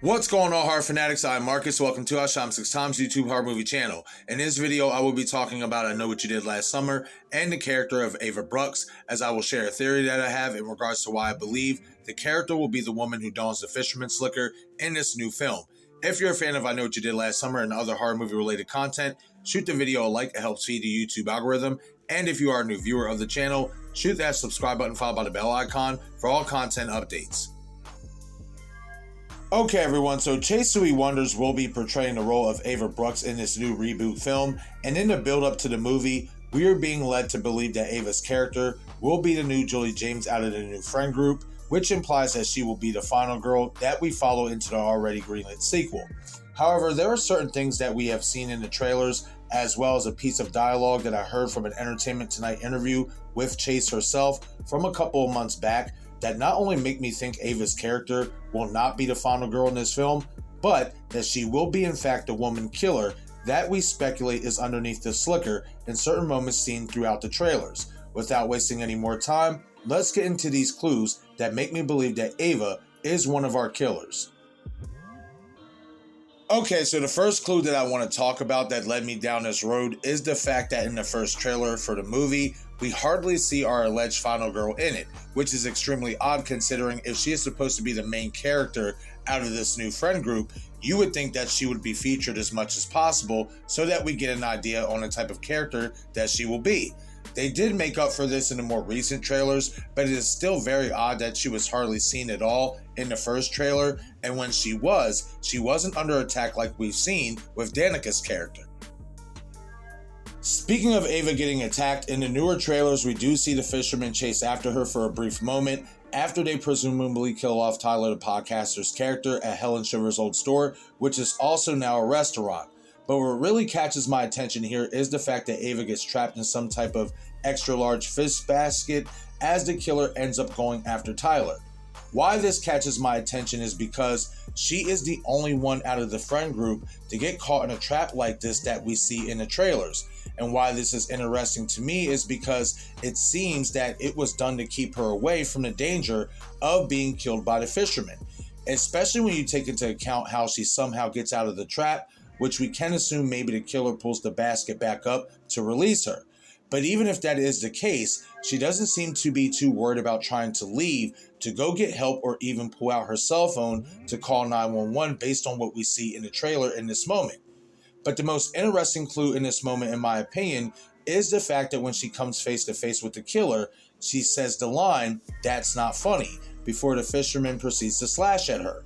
What's going on, horror fanatics? I'm Marcus. Welcome to our Sham 6 Times YouTube horror movie channel. In this video, I will be talking about I Know What You Did Last Summer and the character of Ava Brucks, as I will share a theory that I have in regards to why I believe the character will be the woman who dons the fisherman slicker in this new film. If you're a fan of I Know What You Did Last Summer and other horror movie related content, shoot the video a like. It helps feed the YouTube algorithm. And if you are a new viewer of the channel, shoot that subscribe button followed by the bell icon for all content updates. Okay everyone, so chasesuiwonders will be portraying the role of Ava Brucks in this new reboot film, and in the build up to the movie, we are being led to believe that Ava's character will be the new Julie James out of the new friend group, which implies that she will be the final girl that we follow into the already greenlit sequel. However, there are certain things that we have seen in the trailers, as well as a piece of dialogue that I heard from an Entertainment Tonight interview with Chase herself from a couple of months back, that not only make me think Ava's character will not be the final girl in this film, but that she will be in fact the woman killer that we speculate is underneath the slicker in certain moments seen throughout the trailers. Without wasting any more time, let's get into these clues that make me believe that Ava is one of our killers. Okay, so the first clue that I want to talk about that led me down this road is the fact that in the first trailer for the movie, we hardly see our alleged final girl in it, which is extremely odd considering if she is supposed to be the main character out of this new friend group, you would think that she would be featured as much as possible so that we get an idea on the type of character that she will be. They did make up for this in the more recent trailers, but it is still very odd that she was hardly seen at all in the first trailer, and when she wasn't under attack like we've seen with Danica's character. Speaking of Ava getting attacked, in the newer trailers we do see the fisherman chase after her for a brief moment after they presumably kill off Tyler the podcaster's character at Helen Shiver's old store, which is also now a restaurant. But what really catches my attention here is the fact that Ava gets trapped in some type of extra large fish basket as the killer ends up going after Tyler. Why this catches my attention is because she is the only one out of the friend group to get caught in a trap like this that we see in the trailers. And why this is interesting to me is because it seems that it was done to keep her away from the danger of being killed by the fisherman. Especially when you take into account how she somehow gets out of the trap, which we can assume maybe the killer pulls the basket back up to release her. But even if that is the case, she doesn't seem to be too worried about trying to leave to go get help or even pull out her cell phone to call 911 based on what we see in the trailer in this moment. But the most interesting clue in this moment, in my opinion, is the fact that when she comes face to face with the killer, she says the line, "That's not funny," before the fisherman proceeds to slash at her.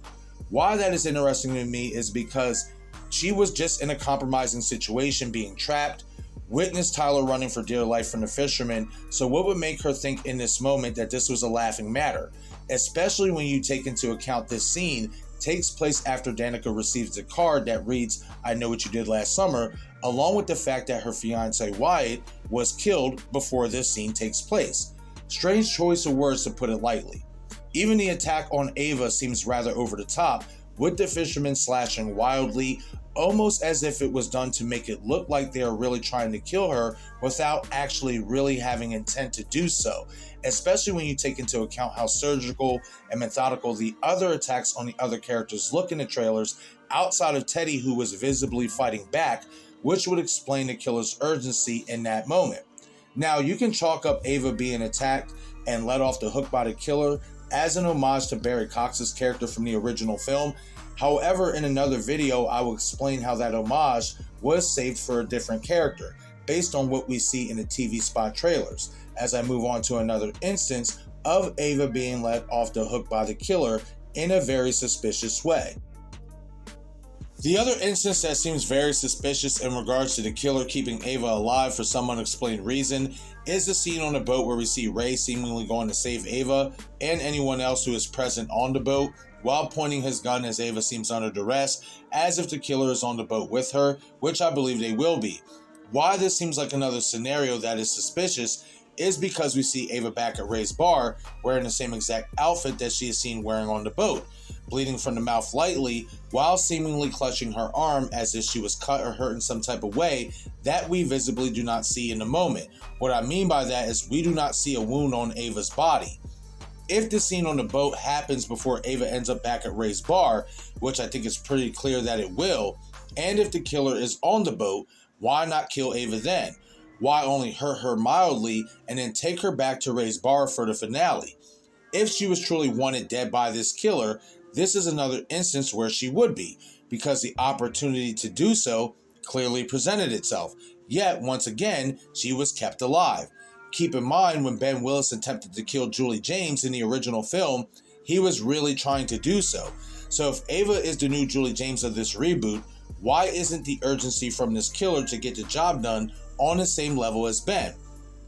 Why that is interesting to me is because she was just in a compromising situation, being trapped, witnessed Tyler running for dear life from the fisherman, so what would make her think in this moment that this was a laughing matter? Especially when you take into account this scene takes place after Danica receives the card that reads, "I Know What You Did Last Summer," along with the fact that her fiance Wyatt was killed before this scene takes place. Strange choice of words, to put it lightly. Even the attack on Ava seems rather over the top, with the fisherman slashing wildly, almost as if it was done to make it look like they are really trying to kill her without actually really having intent to do so, especially when you take into account how surgical and methodical the other attacks on the other characters look in the trailers, outside of Teddy, who was visibly fighting back, which would explain the killer's urgency in that moment. Now, you can chalk up Ava being attacked and let off the hook by the killer as an homage to Barry Cox's character from the original film. However, in another video, I will explain how that homage was saved for a different character, based on what we see in the TV spot trailers, as I move on to another instance of Ava being let off the hook by the killer in a very suspicious way. The other instance that seems very suspicious in regards to the killer keeping Ava alive for some unexplained reason is the scene on the boat where we see Ray seemingly going to save Ava and anyone else who is present on the boat, while pointing his gun as Ava seems under duress, as if the killer is on the boat with her, which I believe they will be. Why this seems like another scenario that is suspicious is because we see Ava back at Ray's bar wearing the same exact outfit that she is seen wearing on the boat, bleeding from the mouth lightly while seemingly clutching her arm as if she was cut or hurt in some type of way that we visibly do not see in the moment. What I mean by that is we do not see a wound on Ava's body. If the scene on the boat happens before Ava ends up back at Ray's bar, which I think is pretty clear that it will, and if the killer is on the boat, why not kill Ava then? Why only hurt her mildly and then take her back to Ray's bar for the finale? If she was truly wanted dead by this killer, this is another instance where she would be, because the opportunity to do so clearly presented itself. Yet, once again, she was kept alive. Keep in mind, when Ben Willis attempted to kill Julie James in the original film, he was really trying to do so. So if Ava is the new Julie James of this reboot, why isn't the urgency from this killer to get the job done on the same level as Ben?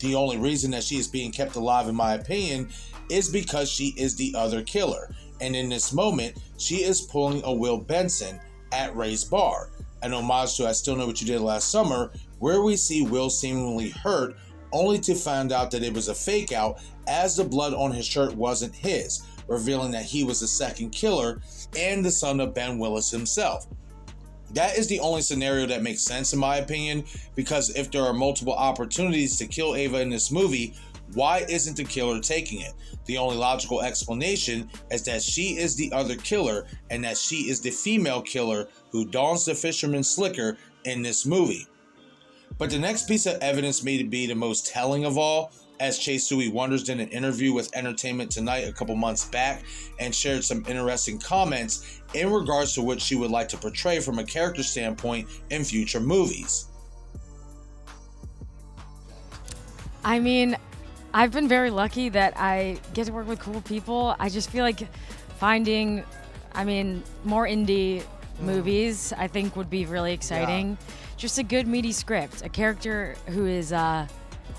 The only reason that she is being kept alive, in my opinion, is because she is the other killer. And in this moment, she is pulling a Will Benson at Ray's bar, an homage to I Still Know What You Did Last Summer, where we see Will seemingly hurt, only to find out that it was a fake out, as the blood on his shirt wasn't his, revealing that he was the second killer and the son of Ben Willis himself. That is the only scenario that makes sense, in my opinion, because if there are multiple opportunities to kill Ava in this movie, why isn't the killer taking it? The only logical explanation is that she is the other killer and that she is the female killer who dons the fisherman slicker in this movie. But the next piece of evidence may be the most telling of all, as chasesuiwonders did an interview with Entertainment Tonight a couple months back and shared some interesting comments in regards to what she would like to portray from a character standpoint in future movies. I mean, I've been very lucky that I get to work with cool people. I just feel like finding, more indie movies I think would be really exciting. Yeah. Just a good meaty script, a character who is a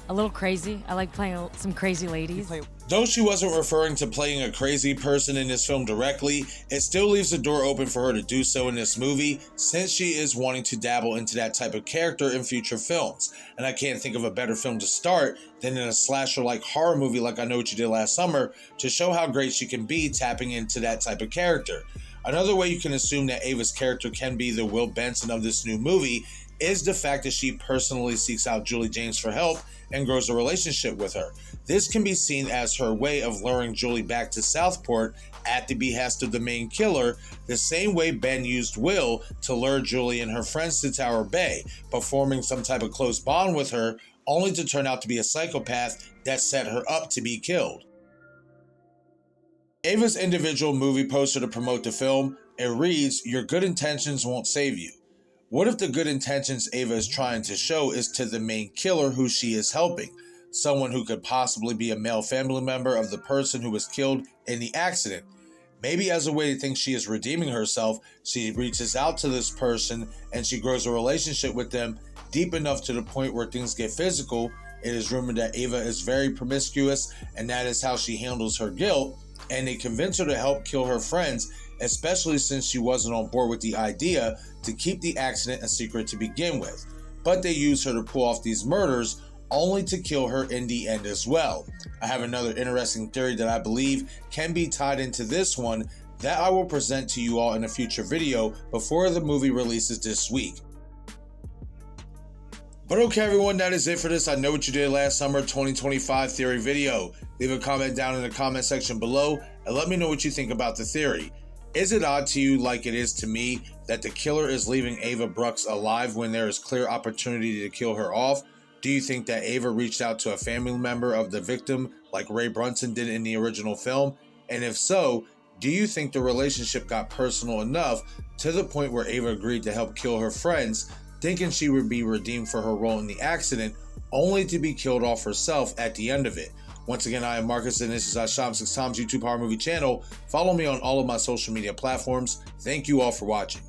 little crazy. I like playing some crazy ladies. Though she wasn't referring to playing a crazy person in this film directly, it still leaves the door open for her to do so in this movie, since she is wanting to dabble into that type of character in future films. And I can't think of a better film to start than in a slasher-like horror movie like I Know What You Did Last Summer, to show how great she can be tapping into that type of character. Another way you can assume that Ava's character can be the Will Benson of this new movie is the fact that she personally seeks out Julie James for help and grows a relationship with her. This can be seen as her way of luring Julie back to Southport at the behest of the main killer, the same way Ben used Will to lure Julie and her friends to Tower Bay, but forming some type of close bond with her, only to turn out to be a psychopath that set her up to be killed. Ava's individual movie poster to promote the film, it reads, "Your good intentions won't save you." What if the good intentions Ava is trying to show is to the main killer who she is helping? Someone who could possibly be a male family member of the person who was killed in the accident. Maybe as a way to think she is redeeming herself, she reaches out to this person and she grows a relationship with them deep enough to the point where things get physical. It is rumored that Ava is very promiscuous and that is how she handles her guilt, and they convince her to help kill her friends, especially since she wasn't on board with the idea to keep the accident a secret to begin with. But they use her to pull off these murders, only to kill her in the end as well. I have another interesting theory that I believe can be tied into this one that I will present to you all in a future video before the movie releases this week. But okay everyone, that is it for this I Know What You Did Last Summer 2025 theory video. Leave a comment down in the comment section below and let me know what you think about the theory. Is it odd to you, like it is to me, that the killer is leaving Ava Brucks alive when there is clear opportunity to kill her off? Do you think that Ava reached out to a family member of the victim like Ray Brunson did in the original film? And if so, do you think the relationship got personal enough to the point where Ava agreed to help kill her friends, thinking she would be redeemed for her role in the accident, only to be killed off herself at the end of it? Once again, I am Marcus, and this is I Shop 6 Times YouTube Horror Movie channel. Follow me on all of my social media platforms. Thank you all for watching.